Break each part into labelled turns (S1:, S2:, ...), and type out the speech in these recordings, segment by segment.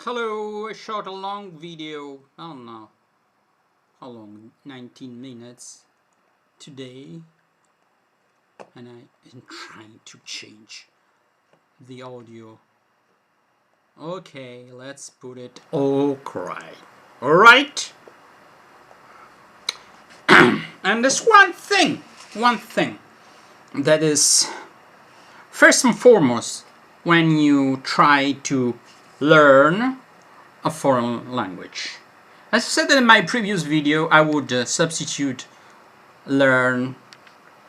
S1: Hello, a short or long video, I don't know how long, 19 minutes today, and I am trying to change the audio. Okay, let's put it okay. Alright? And there's one thing that is first and foremost when you try to learn a foreign language. As I said in my previous video, I would substitute learn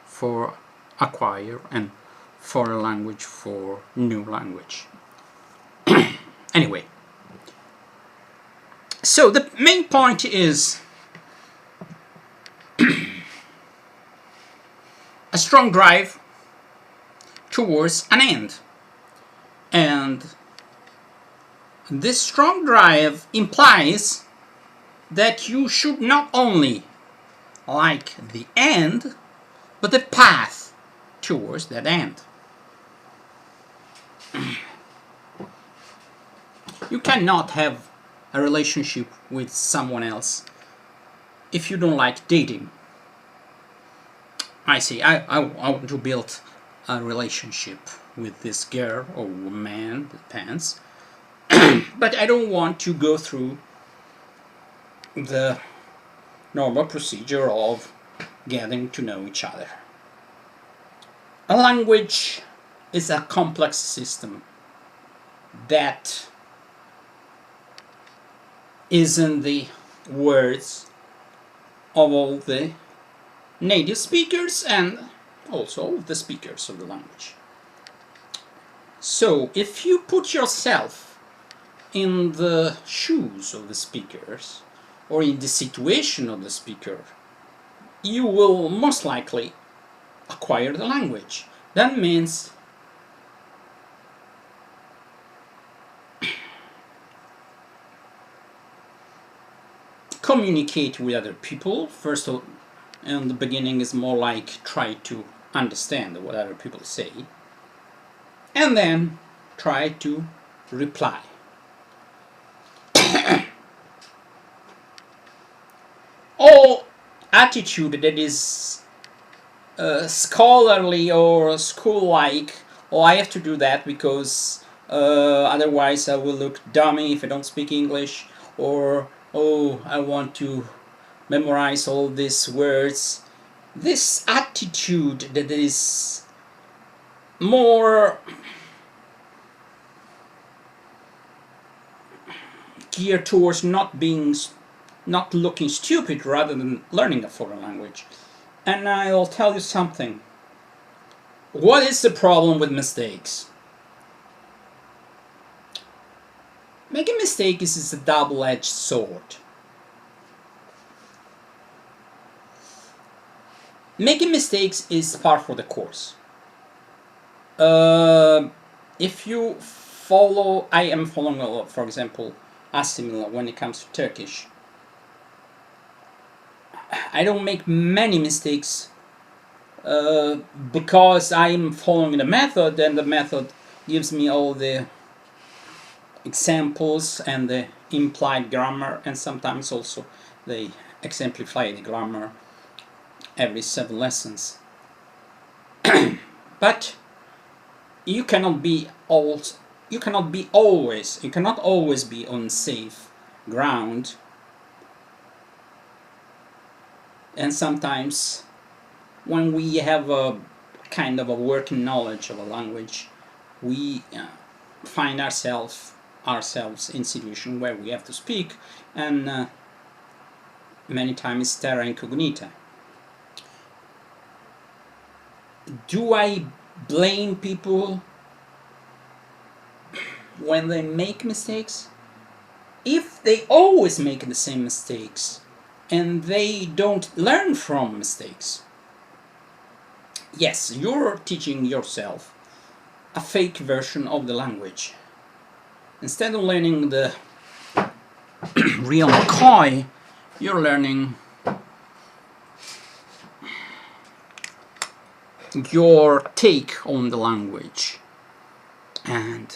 S1: for acquire and foreign language for new language. Anyway, so the main point is a strong drive towards an end. And this strong drive implies that you should not only like the end, but the path towards that end. You cannot have a relationship with someone else if you don't like dating. I say, I want to build a relationship with this girl or man, depends, but I don't want to go through the normal procedure of getting to know each other. A language is a complex system that is in the words of all the native speakers and also the speakers of the language. So if you put yourself in the shoes of the speakers or in the situation of the speaker, you will most likely acquire the language. That means communicate with other people. First of all, in the beginning is more like try to understand what other people say, and then try to reply. All attitude that is scholarly or school-like, oh, I have to do that because otherwise I will look dummy if I don't speak English, or oh, I want to memorize all these words. This attitude that is more geared towards not looking stupid rather than learning a foreign language. And I'll tell you something. What is the problem with mistakes? Making mistakes is a double-edged sword. Making mistakes is part of the course. If you follow, I am following, for example, Asimila when it comes to Turkish. I don't make many mistakes because I'm following the method, and the method gives me all the examples and the implied grammar, and sometimes also they exemplify the grammar every 7 lessons. But you cannot always be on safe ground, and sometimes when we have a kind of a working knowledge of a language, we find ourselves in situation where we have to speak, and many times terra incognita. Do I blame people when they make mistakes? If they always make the same mistakes and they don't learn from mistakes, yes, you're teaching yourself a fake version of the language. Instead of learning the real McCoy, you're learning your take on the language. And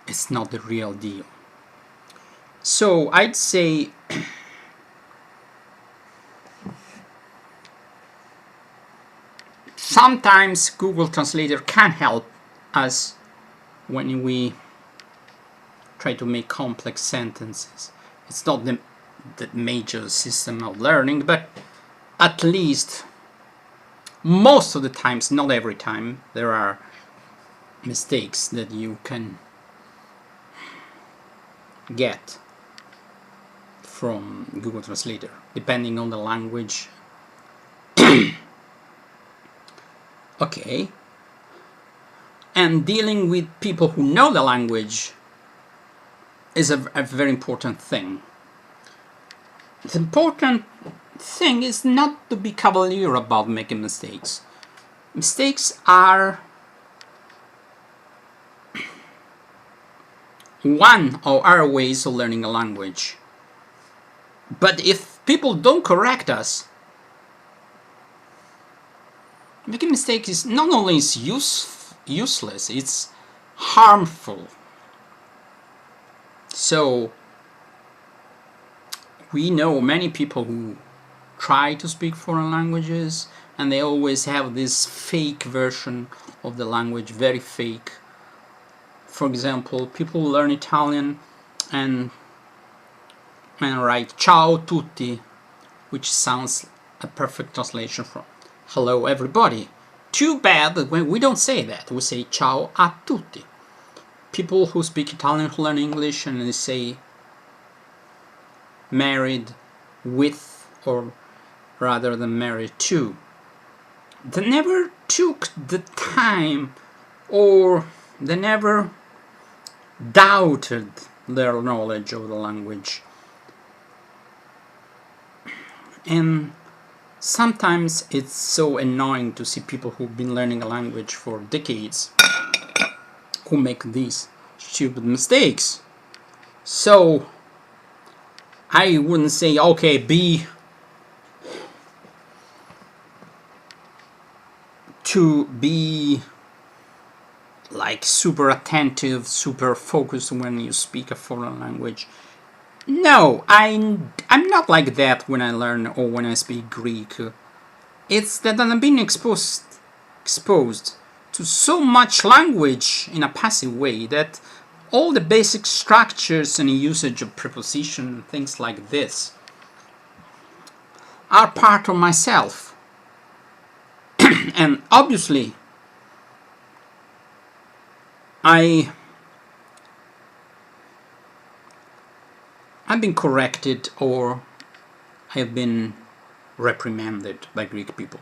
S1: it's not the real deal. So I'd say sometimes Google Translator can help us when we try to make complex sentences. It's not the major system of learning, but at least most of the times, not every time, there are mistakes that you can get from Google Translator, depending on the language. Okay. And dealing with people who know the language is a very important thing. The important thing is not to be cavalier about making mistakes. Mistakes are one of our ways of learning a language. But if people don't correct us, making mistakes is not only useless, it's harmful. So we know many people who try to speak foreign languages and they always have this fake version of the language, very fake. For example, people learn Italian and write ciao tutti, which sounds a perfect translation from hello everybody. Too bad that when we don't say that, we say ciao a tutti. People who speak Italian who learn English and they say married with, or rather than married to. They never took the time, or they never doubted their knowledge of the language. And sometimes it's so annoying to see people who've been learning a language for decades who make these stupid mistakes. So I wouldn't say, okay, be like super attentive, super focused when you speak a foreign language. No, I'm not like that when I learn or when I speak Greek. It's that I'm being exposed to so much language in a passive way that all the basic structures and usage of preposition and things like this are part of myself. And obviously I've been corrected or I've been reprimanded by Greek people.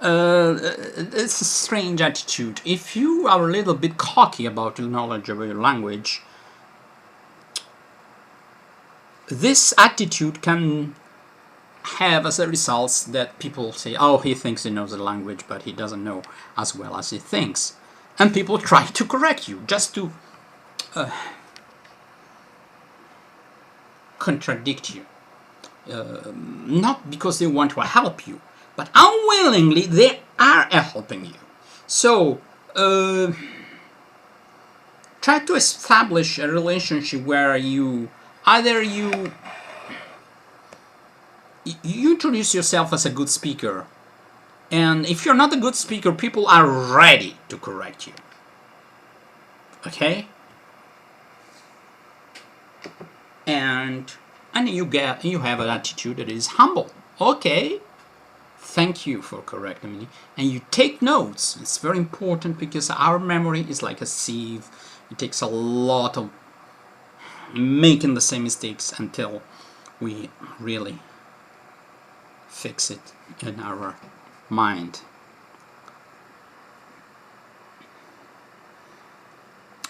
S1: It's a strange attitude. If you are a little bit cocky about your knowledge of your language, this attitude can have as a result that people say, oh, he thinks he knows the language, but he doesn't know as well as he thinks. And people try to correct you, just to contradict you. Not because they want to help you, but unwillingly they are helping you. So try to establish a relationship where you introduce yourself as a good speaker, and if you're not a good speaker, people are ready to correct you. Okay? And you have an attitude that is humble. Okay, thank you for correcting me. And you take notes. It's very important because our memory is like a sieve. It takes a lot of making the same mistakes until we really fix it in our mind.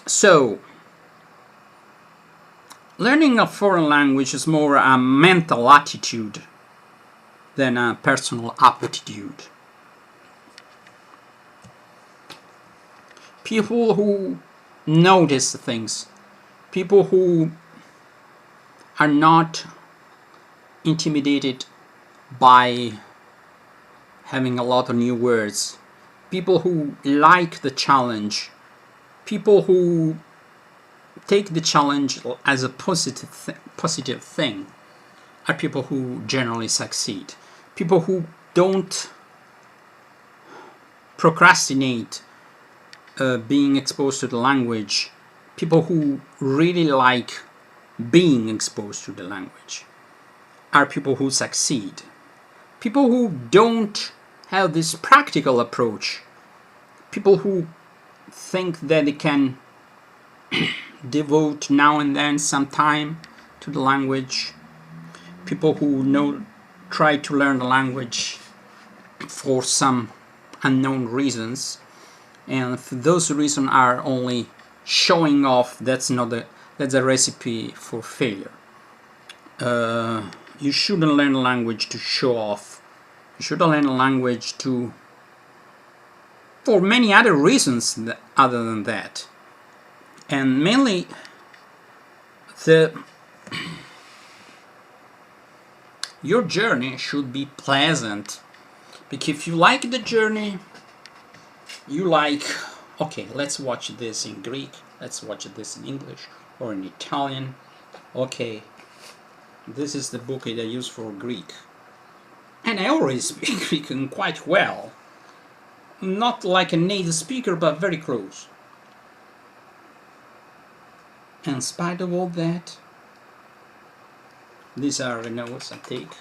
S1: So learning a foreign language is more a mental attitude than a personal aptitude. People who notice things, people who are not intimidated by having a lot of new words, people who like the challenge, people who take the challenge as a positive thing are people who generally succeed. People who don't procrastinate being exposed to the language. People who really like being exposed to the language are people who succeed. People who don't have this practical approach, people who think that they can devote now and then some time to the language, people who try to learn the language for some unknown reasons, and if those reasons are only showing off, that's a recipe for failure. You shouldn't learn a language to show off. You should learn a language for many other reasons other than that. And mainly your journey should be pleasant. Because if you like the journey, you like, okay, let's watch this in Greek, let's watch this in English or in Italian. Okay, this is the book that I use for Greek. And I already speak Greek quite well. Not like a native speaker, but very close. In spite of all that, these are the notes I take.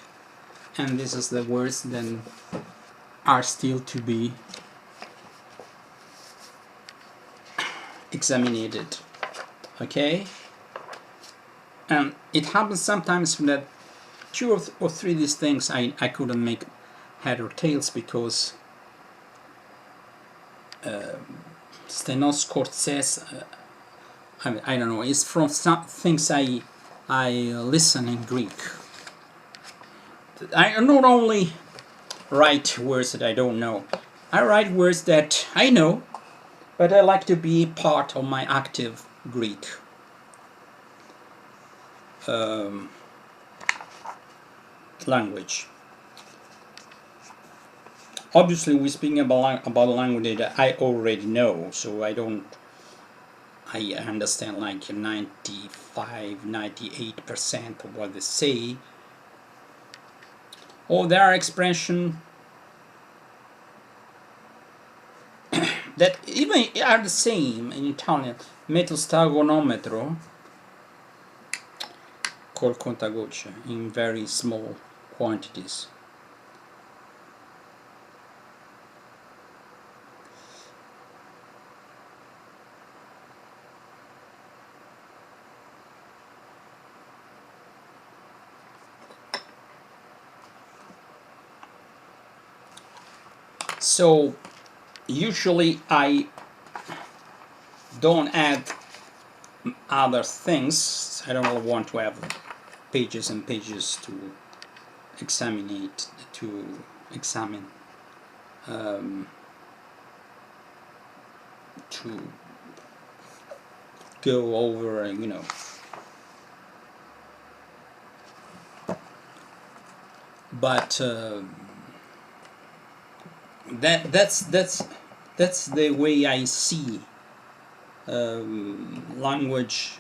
S1: And this is the words that are still to be examined. Okay? And it happens sometimes that two or three of these things I couldn't make head or tails because Stenos Scorsese, I don't know, it's from some things I listen in Greek. I not only write words that I don't know, I write words that I know, but I like to be part of my active Greek. Language. Obviously, we're speaking about a language that I already know, so I understand like 95-98% of what they say. Or there are expressions that even are the same in Italian. Metostagonometro col contagocce in very small quantities. So usually I don't add other things. I don't want to have pages and pages to examine, to go over, but that's the way I see language.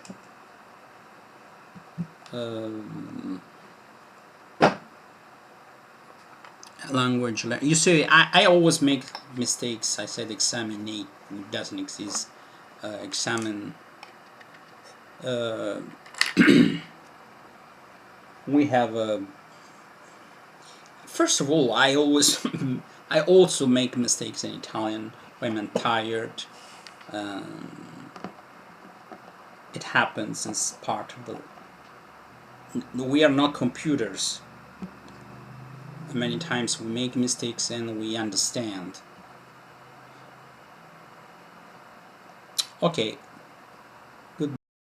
S1: Language. You see, I always make mistakes. I said examinate, it doesn't exist. Examine. We have first of all, I also make mistakes in Italian when I'm tired. It happens. It's part of the. We are not computers. Many times we make mistakes and we understand. Okay,